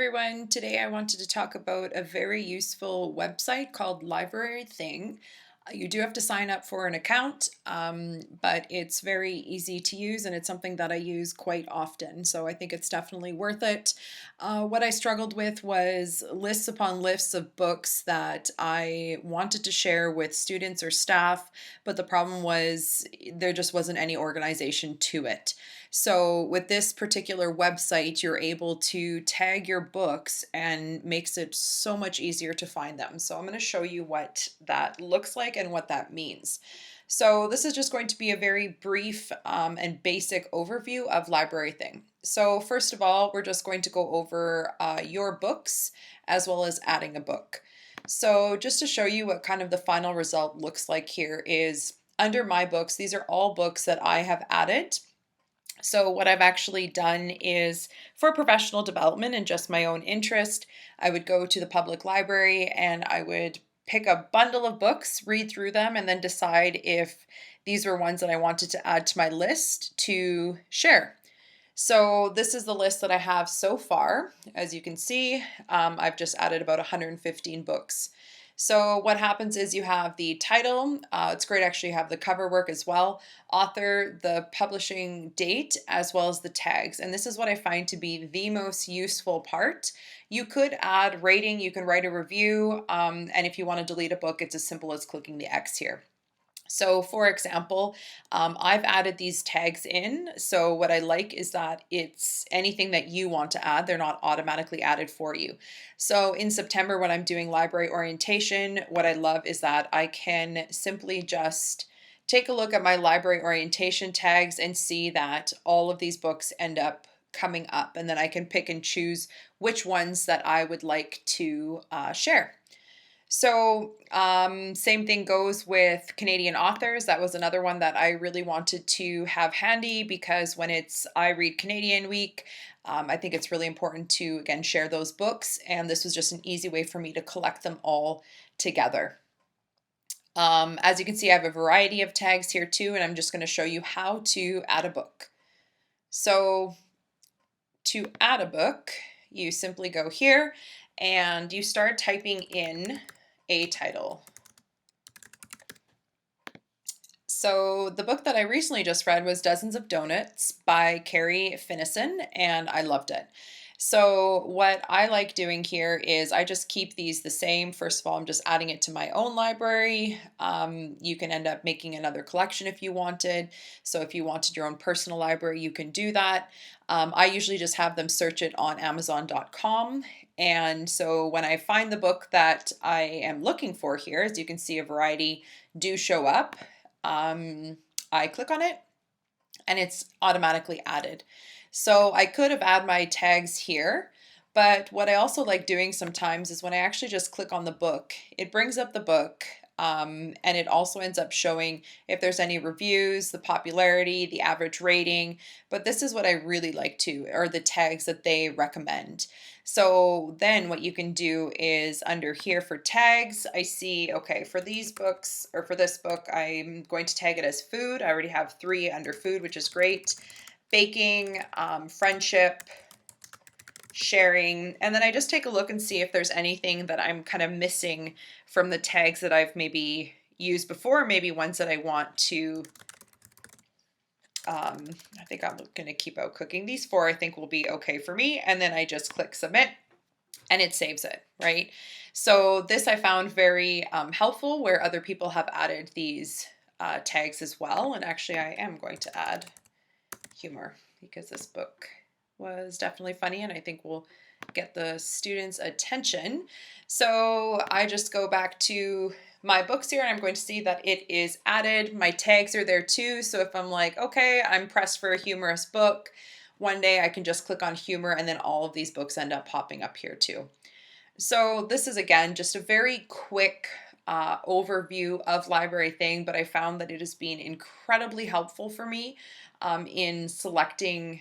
Everyone, today I wanted to talk about a very useful website called LibraryThing. You do have to sign up for an account, but it's very easy to use and it's something that I use quite often. So I think it's definitely worth it. What I struggled with was lists upon lists of books that I wanted to share with students or staff, but the problem was there just wasn't any organization to it. So with this particular website, you're able to tag your books and makes it so much easier to find them. So I'm going to show you what that looks like and what that means. So this is just going to be a very brief and basic overview of LibraryThing. So first of all, we're just going to go over your books as well as adding a book. So just to show you what kind of the final result looks like here is under my books, these are all books that I have added. So what I've actually done is for professional development and just my own interest, I would go to the public library and I would pick a bundle of books, read through them, and then decide if these were ones that I wanted to add to my list to share. So this is the list that I have so far. As you can see, I've just added about 115 books. So what happens is you have the title, it's great actually you have the cover work as well, author, the publishing date, as well as the tags. And this is what I find to be the most useful part. You could add rating, you can write a review, and if you want to delete a book, it's as simple as clicking the X here. So for example, I've added these tags in. So what I like is that it's anything that you want to add, they're not automatically added for you. So in September, when I'm doing library orientation, what I love is that I can simply just take a look at my library orientation tags and see that all of these books end up coming up. And then I can pick and choose which ones that I would like to share. So, same thing goes with Canadian authors. That was another one that I really wanted to have handy because when it's I Read Canadian Week, I think it's really important to, again, share those books. And this was just an easy way for me to collect them all together. As you can see, I have a variety of tags here too, and I'm just going to show you how to add a book. So, to add a book, you simply go here and you start typing in a title. So the book that I recently just read was Dozens of Donuts by Carrie Finnison, and I loved it. So what I like doing here is I just keep these the same. First of all, I'm just adding it to my own library. You can end up making another collection if you wanted. So if you wanted your own personal library, you can do that. I usually just have them search it on Amazon.com. And so when I find the book that I am looking for here, as you can see, a variety do show up. I click on it and it's automatically added. So I could have added my tags here, but what I also like doing sometimes is when I actually just click on the book, it brings up the book, and it also ends up showing if there's any reviews, the popularity, the average rating. But this is what I really like to, or the tags that they recommend. So then what you can do is under here for tags, I see, okay, for these books or for this book, I'm going to tag it as food. I already have 3 under food, which is great. Baking, friendship, sharing, and then I just take a look and see if there's anything that I'm kind of missing from the tags that I've maybe used before, maybe ones that I want to, I think I'm going to keep out cooking. These 4 I think will be okay for me, and then I just click submit and it saves it, right? So this I found very helpful where other people have added these tags as well, and actually I am going to add humor because this book was definitely funny and I think will get the students' attention. So I just go back to my books here and I'm going to see that it is added. My tags are there too. So if I'm like, okay, I'm pressed for a humorous book, one day I can just click on humor and then all of these books end up popping up here too. So this is again just a very quick overview of LibraryThing, but I found that it has been incredibly helpful for me in selecting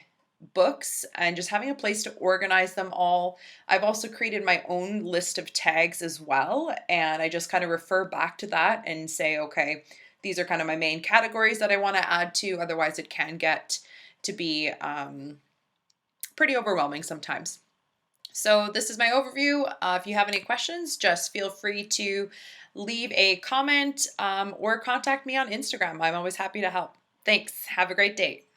books and just having a place to organize them all. I've also created my own list of tags as well, and I just kind of refer back to that and say, okay, these are kind of my main categories that I want to add to, otherwise it can get to be pretty overwhelming sometimes. So this is my overview. If you have any questions, just feel free to leave a comment or contact me on Instagram. I'm always happy to help. Thanks. Have a great day.